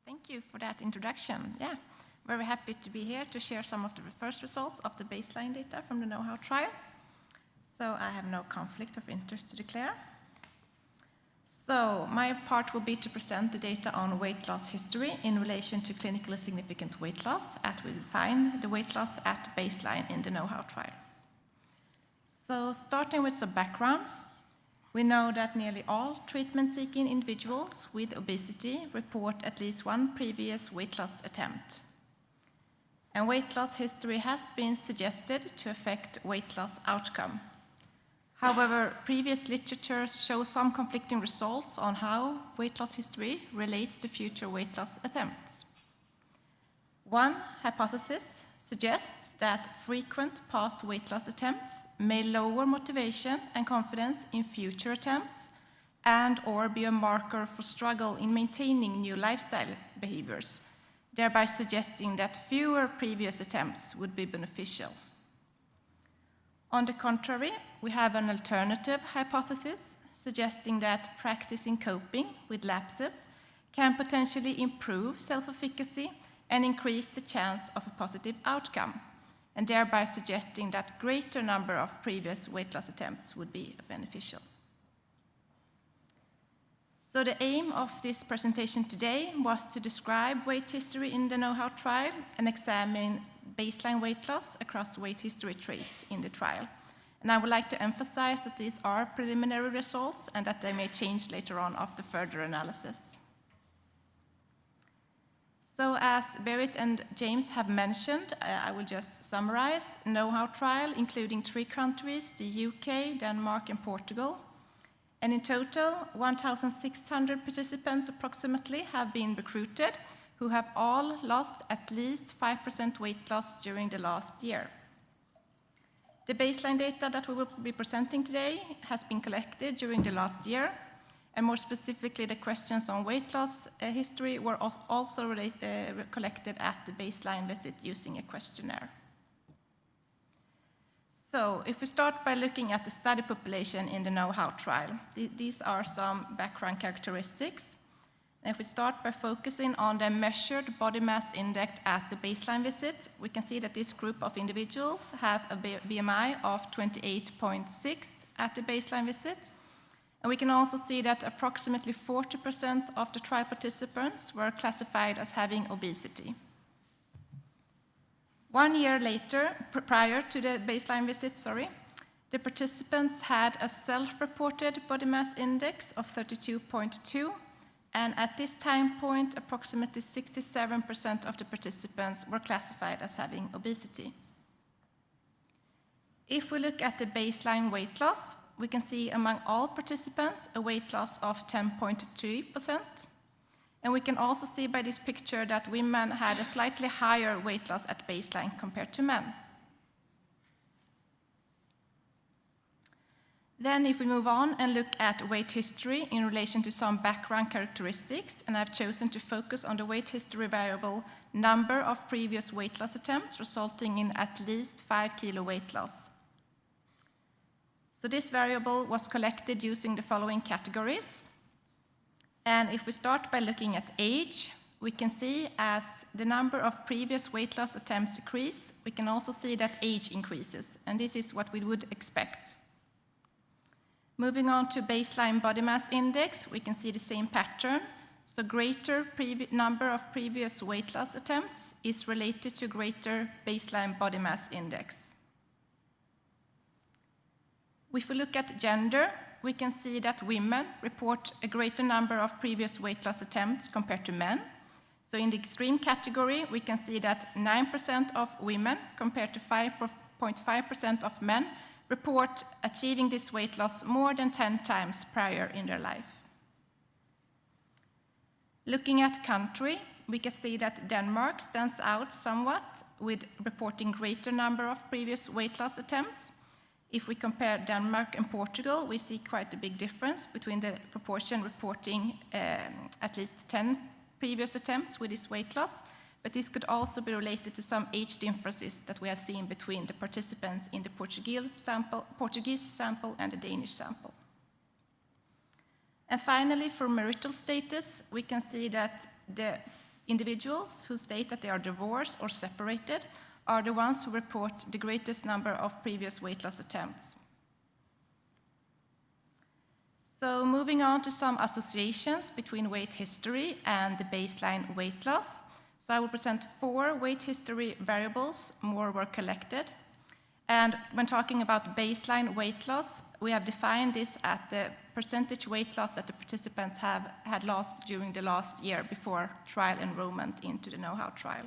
Thank you for that introduction. Yeah, very happy to be here to share some of the first results of the baseline data from the NoHoW trial. So I have no conflict of interest to declare. So my part will be to present the data on weight loss history in relation to clinically significant weight loss as we define the weight loss at baseline in the NoHoW trial. So starting with some background, we know that nearly all treatment-seeking individuals with obesity report at least one previous weight loss attempt. And weight loss history has been suggested to affect weight loss outcome. However, previous literature shows some conflicting results on how weight loss history relates to future weight loss attempts. One hypothesis suggests that frequent past weight loss attempts may lower motivation and confidence in future attempts and/or be a marker for struggle in maintaining new lifestyle behaviors, thereby suggesting that fewer previous attempts would be beneficial. On the contrary, we have an alternative hypothesis suggesting that practicing coping with lapses can potentially improve self-efficacy and increase the chance of a positive outcome, and thereby suggesting that greater number of previous weight loss attempts would be beneficial. So the aim of this presentation today was to describe weight history in the NoHoW trial and examine baseline weight loss across weight history traits in the trial. And I would like to emphasize that these are preliminary results and that they may change later on after further analysis. So as Berit and James have mentioned, I will just summarize. NoHoW trial, including 3 countries, the UK, Denmark, and Portugal. And in total, 1,600 participants approximately have been recruited who have all lost at least 5% weight loss during the last year. The baseline data that we will be presenting today has been collected during the last year. And more specifically, the questions on weight loss history were also collected at the baseline visit using a questionnaire. So if we start by looking at the study population in the NoHoW trial, these are some background characteristics. And if we start by focusing on the measured body mass index at the baseline visit, we can see that this group of individuals have a BMI of 28.6 at the baseline visit. And we can also see that approximately 40% of the trial participants were classified as having obesity. 1 year later, prior to the baseline visit, the participants had a self-reported body mass index of 32.2, and at this time point, approximately 67% of the participants were classified as having obesity. If we look at the baseline weight loss, we can see among all participants a weight loss of 10.3%. And we can also see by this picture that women had a slightly higher weight loss at baseline compared to men. Then if we move on and look at weight history in relation to some background characteristics, and I've chosen to focus on the weight history variable number of previous weight loss attempts resulting in at least 5 kilo weight loss. So this variable was collected using the following categories. And if we start by looking at age, we can see as the number of previous weight loss attempts increase, we can also see that age increases, and this is what we would expect. Moving on to baseline body mass index, we can see the same pattern. So greater number of previous weight loss attempts is related to greater baseline body mass index. If we look at gender, we can see that women report a greater number of previous weight loss attempts compared to men. So in the extreme category, we can see that 9% of women compared to 5.5% of men report achieving this weight loss more than 10 times prior in their life. Looking at country, we can see that Denmark stands out somewhat with reporting greater number of previous weight loss attempts. If we compare Denmark and Portugal, we see quite a big difference between the proportion reporting at least 10 previous attempts with this weight loss, but this could also be related to some age differences that we have seen between the participants in the Portuguese sample and the Danish sample. And finally, for marital status, we can see that the Individuals who state that they are divorced or separated are the ones who report the greatest number of previous weight loss attempts. So moving on to some associations between weight history and the baseline weight loss. So I will present 4 weight history variables, more were collected. And when talking about baseline weight loss, we have defined this at the percentage weight loss that the participants had lost during the last year before trial enrollment into the NoHoW trial.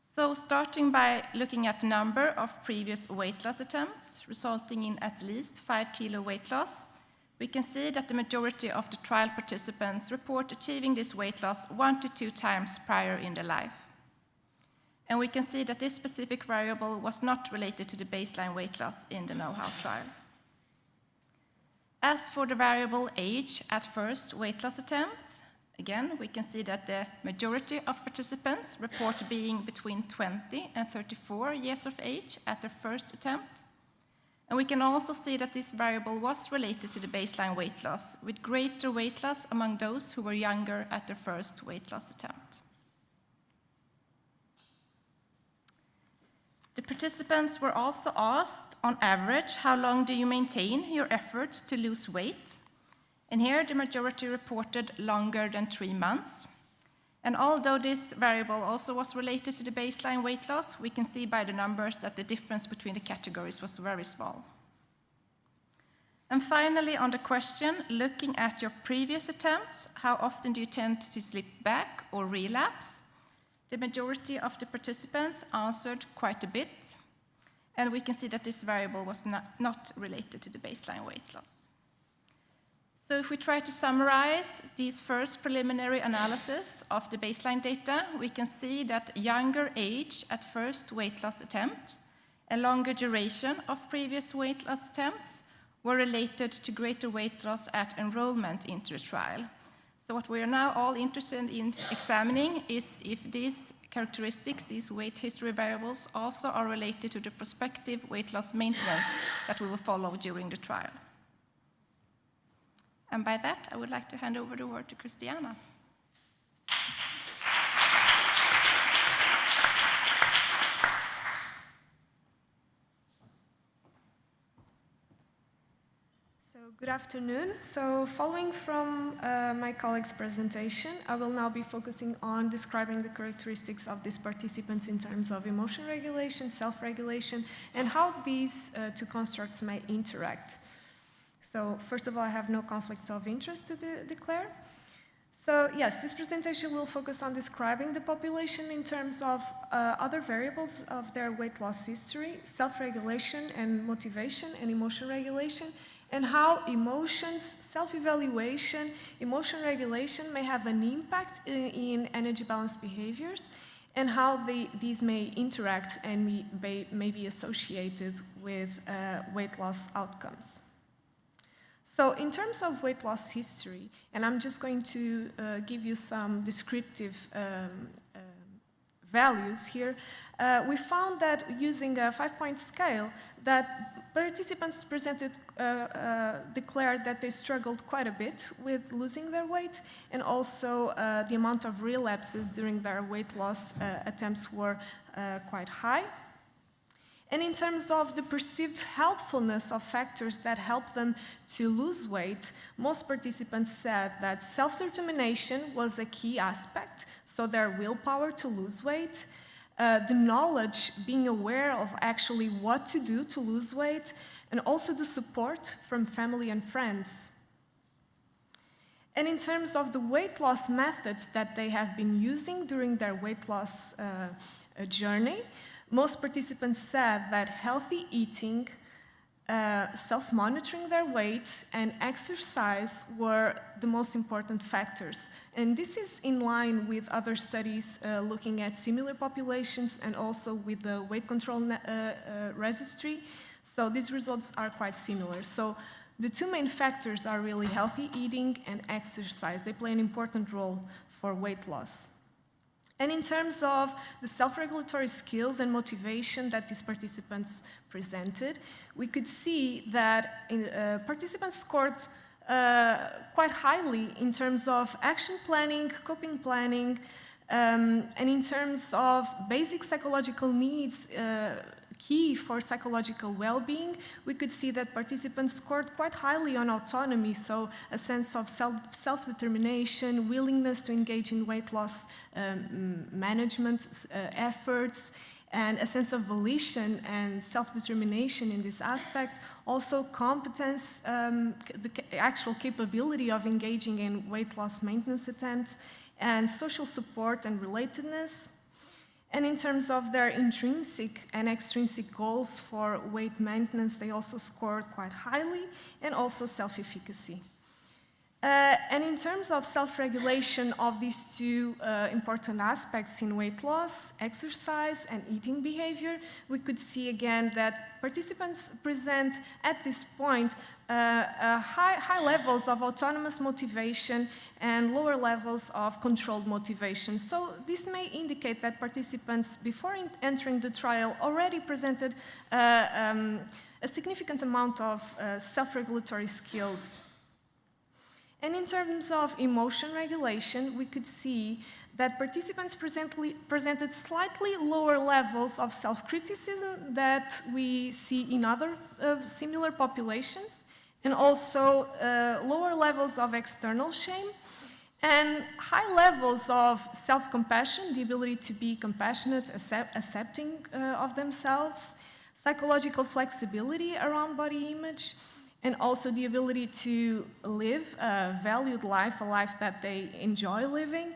So starting by looking at the number of previous weight loss attempts, resulting in at least 5 kilo weight loss, we can see that the majority of the trial participants report achieving this weight loss 1 to 2 times prior in their life. And we can see that this specific variable was not related to the baseline weight loss in the NoHoW trial. As for the variable age at first weight loss attempt, again, we can see that the majority of participants report being between 20 and 34 years of age at their first attempt. And we can also see that this variable was related to the baseline weight loss, with greater weight loss among those who were younger at their first weight loss attempt. The participants were also asked, on average, how long do you maintain your efforts to lose weight? And here the majority reported longer than 3 months. And although this variable also was related to the baseline weight loss, we can see by the numbers that the difference between the categories was very small. And finally, on the question, looking at your previous attempts, how often do you tend to slip back or relapse? The majority of the participants answered quite a bit, and we can see that this variable was not related to the baseline weight loss. So if we try to summarize these first preliminary analysis of the baseline data, we can see that younger age at first weight loss attempt and longer duration of previous weight loss attempts were related to greater weight loss at enrollment into the trial. So what we are now all interested in examining is if these characteristics, these weight history variables, also are related to the prospective weight loss maintenance that we will follow during the trial. And by that, I would like to hand over the word to Christiana. Good afternoon. So following from my colleague's presentation, I will now be focusing on describing the characteristics of these participants in terms of emotion regulation, self-regulation, and how these 2 constructs may interact. So first of all, I have no conflict of interest to declare. So yes, this presentation will focus on describing the population in terms of other variables of their weight loss history, self-regulation and motivation and emotion regulation, and how emotions, self-evaluation, emotion regulation may have an impact in energy balance behaviors, and how these may interact and may be associated with weight loss outcomes. So in terms of weight loss history, and I'm just going to give you some descriptive values here, we found that using a 5-point scale that participants presented declared that they struggled quite a bit with losing their weight, and also the amount of relapses during their weight loss attempts were quite high. And in terms of the perceived helpfulness of factors that help them to lose weight, most participants said that self-determination was a key aspect, so their willpower to lose weight, the knowledge, being aware of actually what to do to lose weight, and also the support from family and friends. And in terms of the weight loss methods that they have been using during their weight loss journey, most participants said that healthy eating, self-monitoring their weight, and exercise were the most important factors. And this is in line with other studies looking at similar populations and also with the weight control registry. So these results are quite similar. So the 2 main factors are really healthy eating and exercise. They play an important role for weight loss. And in terms of the self-regulatory skills and motivation that these participants presented, we could see that participants scored quite highly in terms of action planning, coping planning, and in terms of basic psychological needs, key for psychological well-being. We could see that participants scored quite highly on autonomy, so a sense of self-determination, willingness to engage in weight loss management efforts, and a sense of volition and self-determination in this aspect. Also competence, the actual capability of engaging in weight loss maintenance attempts, and social support and relatedness. And in terms of their intrinsic and extrinsic goals for weight maintenance, they also scored quite highly, and also self-efficacy. And in terms of self-regulation of these two important aspects in weight loss, exercise and eating behavior, we could see again that participants present at this point high levels of autonomous motivation and lower levels of controlled motivation. So this may indicate that participants, before entering the trial, already presented a significant amount of self-regulatory skills. And in terms of emotion regulation, we could see that participants presented slightly lower levels of self-criticism that we see in other similar populations, and also lower levels of external shame, and high levels of self-compassion, the ability to be compassionate, accepting of themselves, psychological flexibility around body image, and also the ability to live a valued life, a life that they enjoy living,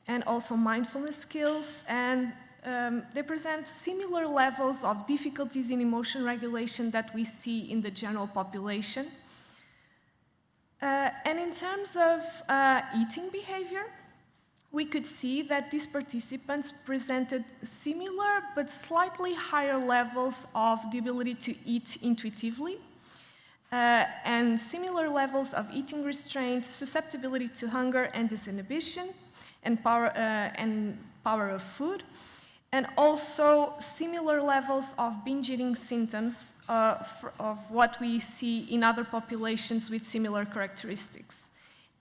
and also mindfulness skills. And they present similar levels of difficulties in emotion regulation that we see in the general population. And in terms of eating behavior, we could see that these participants presented similar but slightly higher levels of the ability to eat intuitively, and similar levels of eating restraint, susceptibility to hunger and disinhibition, and power of food, and also similar levels of binge eating symptoms of what we see in other populations with similar characteristics.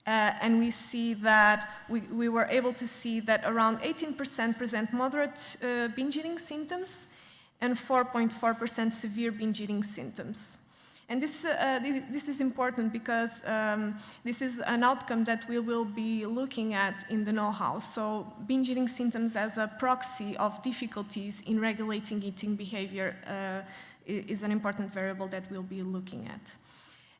And we see that we were able to see that around 18% present moderate binge eating symptoms and 4.4% severe binge eating symptoms. And this is important because this is an outcome that we will be looking at in the NoHoW. So binge eating symptoms as a proxy of difficulties in regulating eating behavior is an important variable that we'll be looking at.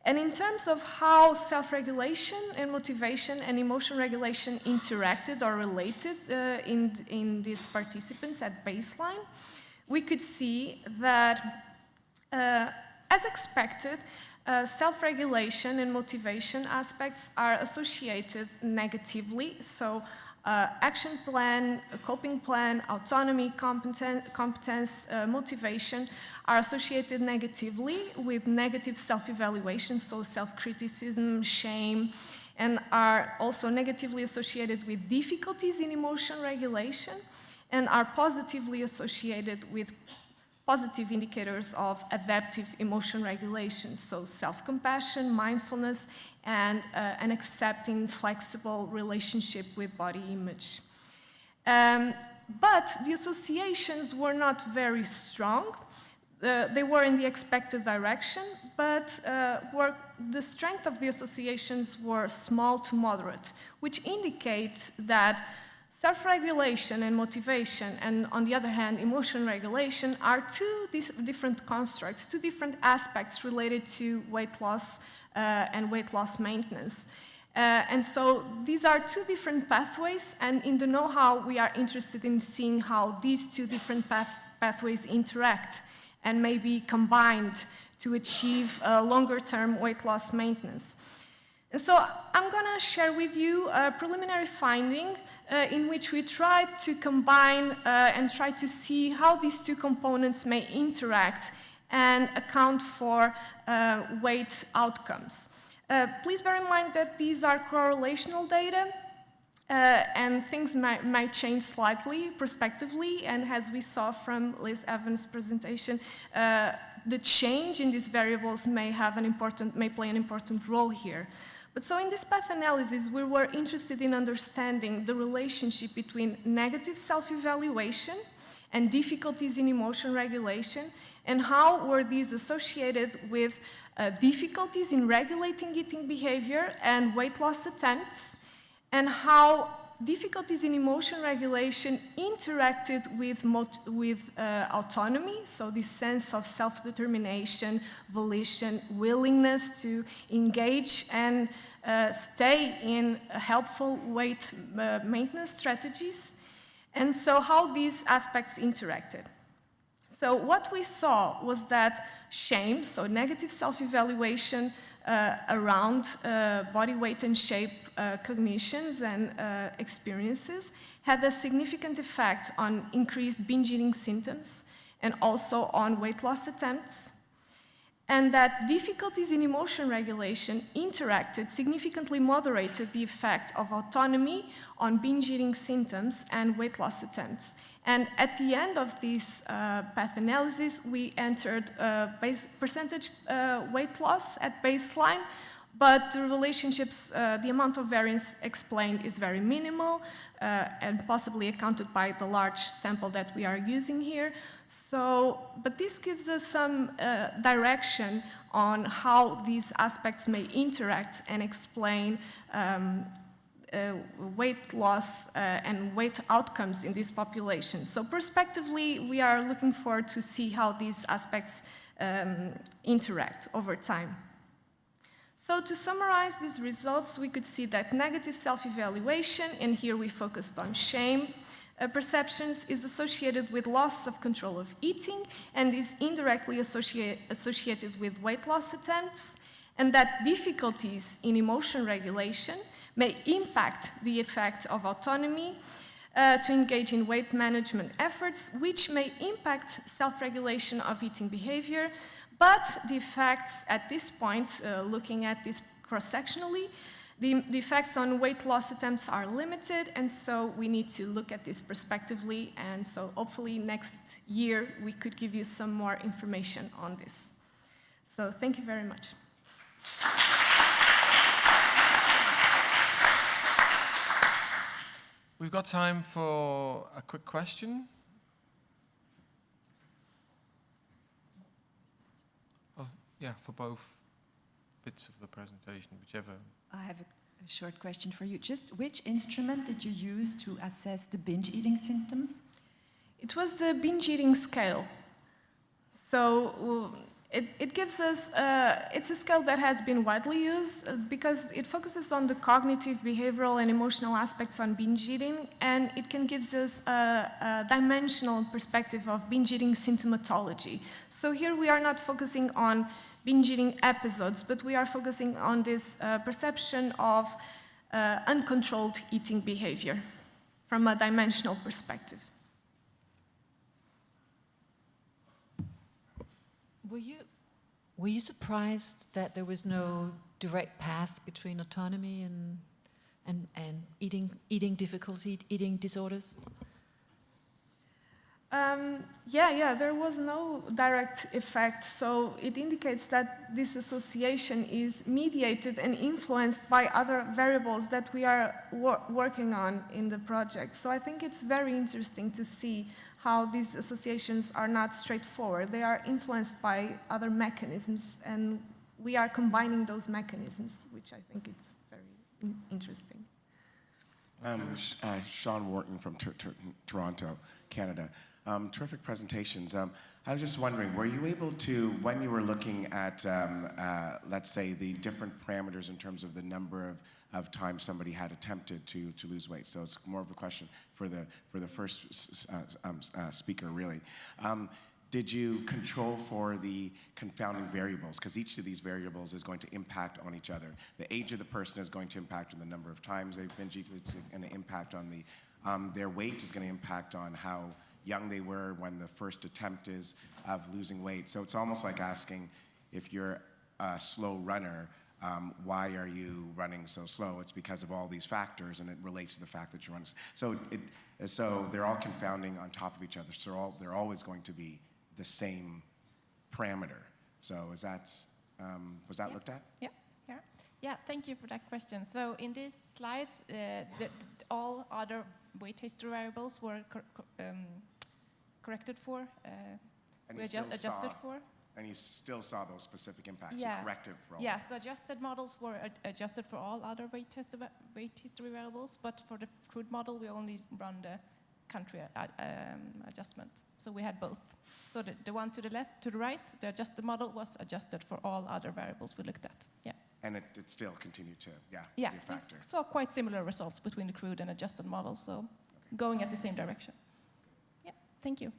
And in terms of how self-regulation and motivation and emotion regulation interacted or related in these participants at baseline, we could see that as expected, self-regulation and motivation aspects are associated negatively. So action plan, coping plan, autonomy, competence, motivation are associated negatively with negative self-evaluation, so self-criticism, shame, and are also negatively associated with difficulties in emotion regulation, and are positively associated with positive indicators of adaptive emotion regulation, so self-compassion, mindfulness, and an accepting, flexible relationship with body image. But the associations were not very strong. They were in the expected direction, but the strength of the associations were small to moderate, which indicates that self-regulation and motivation, and on the other hand, emotion regulation, are two different constructs, two different aspects related to weight loss and weight loss maintenance. And so these are two different pathways, and in the NoHoW we are interested in seeing how these two different pathways interact and may be combined to achieve longer-term weight loss maintenance. And so I'm going to share with you a preliminary finding in which we try to combine and try to see how these two components may interact and account for weight outcomes. Please bear in mind that these are correlational data, and things might change slightly prospectively, and as we saw from Liz Evans' presentation, the change in these variables may play an important role here. But so in this path analysis, we were interested in understanding the relationship between negative self-evaluation and difficulties in emotion regulation, and how were these associated with difficulties in regulating eating behavior and weight loss attempts, and how difficulties in emotion regulation interacted with autonomy, so this sense of self-determination, volition, willingness to engage and stay in helpful weight maintenance strategies, and so how these aspects interacted. So what we saw was that shame, so negative self-evaluation around body weight and shape cognitions and experiences had a significant effect on increased binge eating symptoms and also on weight loss attempts, and that difficulties in emotion regulation significantly moderated the effect of autonomy on binge eating symptoms and weight loss attempts. And at the end of this path analysis, we entered percentage weight loss at baseline, but the relationships, the amount of variance explained is very minimal and possibly accounted by the large sample that we are using here. So, but this gives us some direction on how these aspects may interact and explain weight loss and weight outcomes in this population. So prospectively, we are looking forward to see how these aspects interact over time. So to summarize these results, we could see that negative self-evaluation, and here we focused on shame, perceptions, is associated with loss of control of eating and is indirectly associated with weight loss attempts, and that difficulties in emotion regulation may impact the effect of autonomy to engage in weight management efforts, which may impact self-regulation of eating behavior. But the effects at this point, looking at this cross-sectionally, the effects on weight loss attempts are limited, and so we need to look at this prospectively, and so hopefully next year we could give you some more information on this. So thank you very much. We've got time for a quick question. Oh, yeah, for both bits of the presentation, whichever. I have a short question for you. Just which instrument did you use to assess the binge eating symptoms? It was the binge eating scale. So it gives us, it's a scale that has been widely used because it focuses on the cognitive, behavioral, and emotional aspects on binge eating, and it can give us a dimensional perspective of binge eating symptomatology. So here we are not focusing on binge eating episodes, but we are focusing on this perception of uncontrolled eating behavior from a dimensional perspective. Were you surprised that there was no direct path between autonomy and eating difficulty, eating disorders? Yeah, there was no direct effect, so it indicates that this association is mediated and influenced by other variables that we are working on in the project. So I think it's very interesting to see how these associations are not straightforward. They are influenced by other mechanisms, and we are combining those mechanisms, which I think is very interesting. Sean Wharton from Toronto, Canada. Terrific presentations. I was just wondering, were you able to, when you were looking at, let's say, the different parameters in terms of the number of times somebody had attempted to lose weight, so it's more of a question for the first speaker, really. Did you control for the confounding variables? Because each of these variables is going to impact on each other. The age of the person is going to impact on the number of times they've binge eaten. It's going to impact on their weight is going to impact on how young they were when the first attempt is of losing weight. So it's almost like asking, if you're a slow runner, why are you running so slow? It's because of all these factors, and it relates to the fact that you're running. So they're all confounding on top of each other. So they're always going to be the same parameter. So is that, was that looked at? Yeah, thank you for that question. So in these slides, all other weight history variables were corrected for, And we you still adjusted saw, for. and you still saw those specific impacts. Yeah. You corrected for all. Yeah, of so those. adjusted models were adjusted for all other weight history variables, but for the crude model, we only run the country adjustment. So we had both. So the one to the left, to the right, the adjusted model was adjusted for all other variables we looked at. Yeah. And it still continued to, be Yeah, a we factor. saw quite similar results between the crude and adjusted models, so going at the same direction. Yeah, thank you.